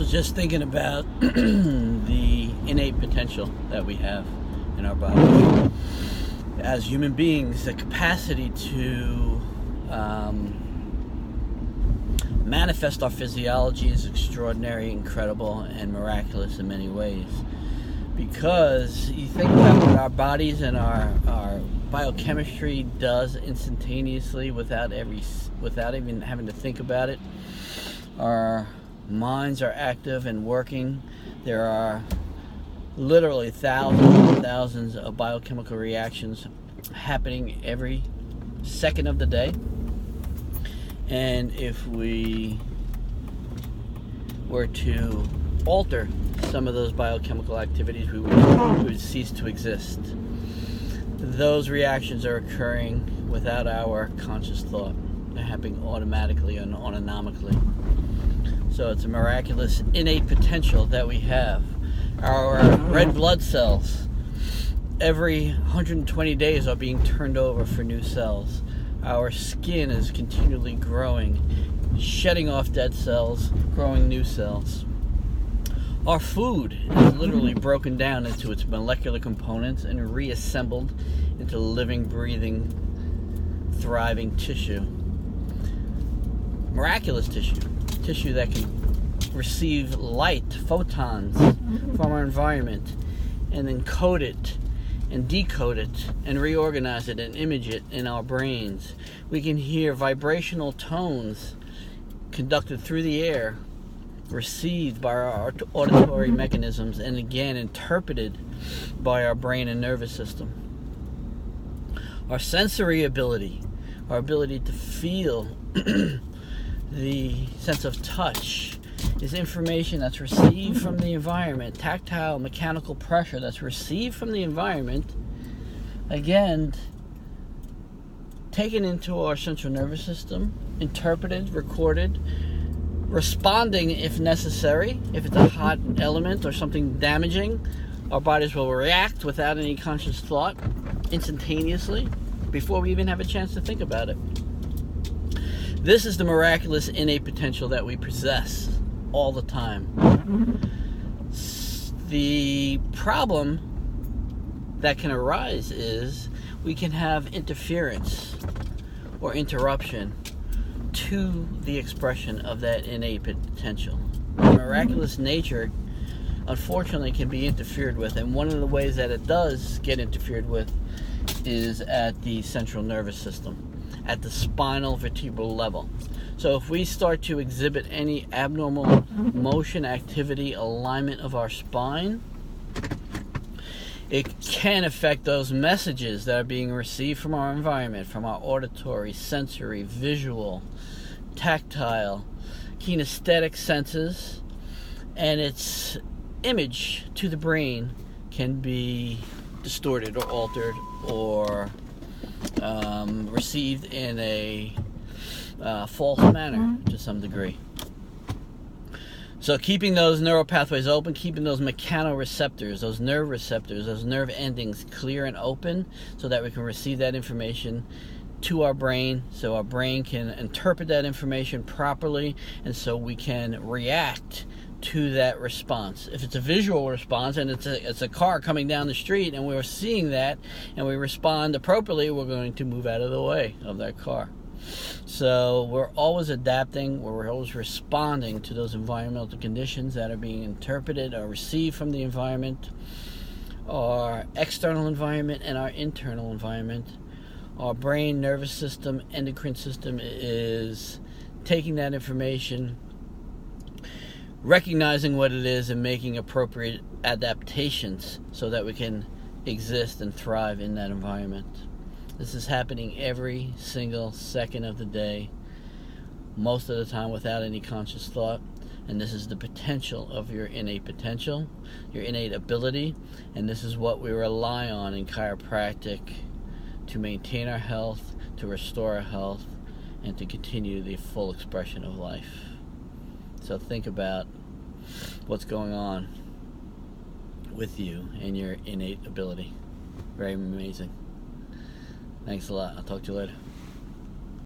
was just thinking about the innate potential that we have in our bodies. As human beings, the capacity to manifest our physiology is extraordinary, incredible, and miraculous in many ways. Because you think about what our bodies and our biochemistry does instantaneously without even having to think about it. Our minds are active and working. There are literally thousands and thousands of biochemical reactions happening every second of the day. And if we were to alter some of those biochemical activities, we would cease to exist. Those reactions are occurring without our conscious thought. They're happening automatically and autonomically. So it's a miraculous innate potential that we have. Our red blood cells, every 120 days, are being turned over for new cells. Our skin is continually growing, shedding off dead cells, growing new cells. Our food is literally broken down into its molecular components and reassembled into living, breathing, thriving tissue. Miraculous tissue that can receive light, photons from our environment, and then code it and decode it and reorganize it and image it in our brains. We can hear vibrational tones conducted through the air, received by our auditory mechanisms, and again interpreted by our brain and nervous system. Our sensory ability, our ability to feel the sense of touch, is information that's received from the environment, tactile, mechanical pressure that's received from the environment, again, taken into our central nervous system, interpreted, recorded, responding if necessary. If it's a hot element or something damaging, our bodies will react without any conscious thought, instantaneously, before we even have a chance to think about it. This is the miraculous innate potential that we possess all the time. The problem that can arise is we can have interference or interruption to the expression of that innate potential. The miraculous nature, unfortunately, can be interfered with, and one of the ways that it does get interfered with is at the central nervous system, at the spinal vertebral level. So if we start to exhibit any abnormal motion, activity, alignment of our spine, it can affect those messages that are being received from our environment, from our auditory, sensory, visual, tactile, kinesthetic senses, and its image to the brain can be distorted or altered or received in a false manner to some degree. So keeping those neural pathways open, keeping those mechanoreceptors, those nerve receptors, those nerve endings clear and open so that we can receive that information to our brain, so our brain can interpret that information properly, and so we can react to that response. If it's a visual response and it's a car coming down the street and we're seeing that and we respond appropriately, we're going to move out of the way of that car. So we're always adapting, we're always responding to those environmental conditions that are being interpreted or received from the environment, our external environment and our internal environment. Our brain, nervous system, endocrine system is taking that information, recognizing what it is, and making appropriate adaptations so that we can exist and thrive in that environment. This is happening every single second of the day, most of the time without any conscious thought. And this is the potential of your innate potential, your innate ability, and this is what we rely on in chiropractic to maintain our health, to restore our health, and to continue the full expression of life. So think about what's going on with you and your innate ability. Very amazing. Thanks a lot. I'll talk to you later.